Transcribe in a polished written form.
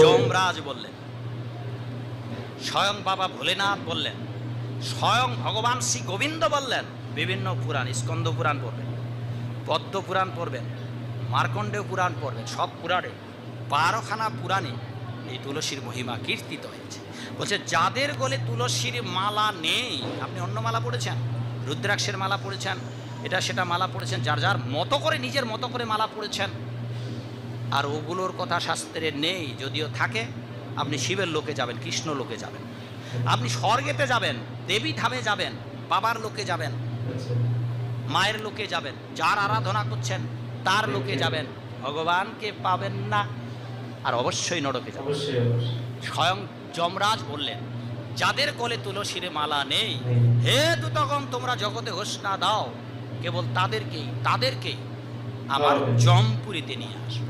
যমরাজ বললেন, স্বয়ং বাবা ভোলেনাথ বললেন, স্বয়ং ভগবান শ্রী গোবিন্দ বললেন, বিভিন্ন পুরাণ, স্কন্দ পুরাণ পড়বেন, পদ্ম পুরাণ পড়বেন, মার্কণ্ডেয় পুরাণ পড়বেন, সব পুরাণে 12খানা পুরাণে এই তুলসীর মহিমা কীর্তিত হয়েছে। বলছে যাদের গলে তুলসীর মালা নেই, আপনি অন্য মালা পড়েছেন, রুদ্রাক্ষের মালা পড়েছেন, এটা সেটা মালা পড়েছেন, যার যার মতো করে নিজের মতো করে মালা পড়েছেন, আর ওগুলোর কথা শাস্ত্রে নেই, যদিও থাকে আপনি শিবের লোকে যাবেন, কৃষ্ণ লোকে যাবেন, আপনি স্বর্গেতে যাবেন, দেবী ধামে যাবেন, বাবার লোকে যাবেন, মায়ের লোকে যাবেন, যার আরাধনা করছেন তার লোকে যাবেন, ভগবানকে পাবেন না, আর অবশ্যই নরকে যাবেন। স্বয়ং যমরাজ বললেন, যাদের কোলে তুলসীর মালা নেই, হে দূতগণ তোমরা জগতে ঘোষণা দাও, কেবল তাদেরকেই আমার জমপুরীতে নিয়ে আসবে।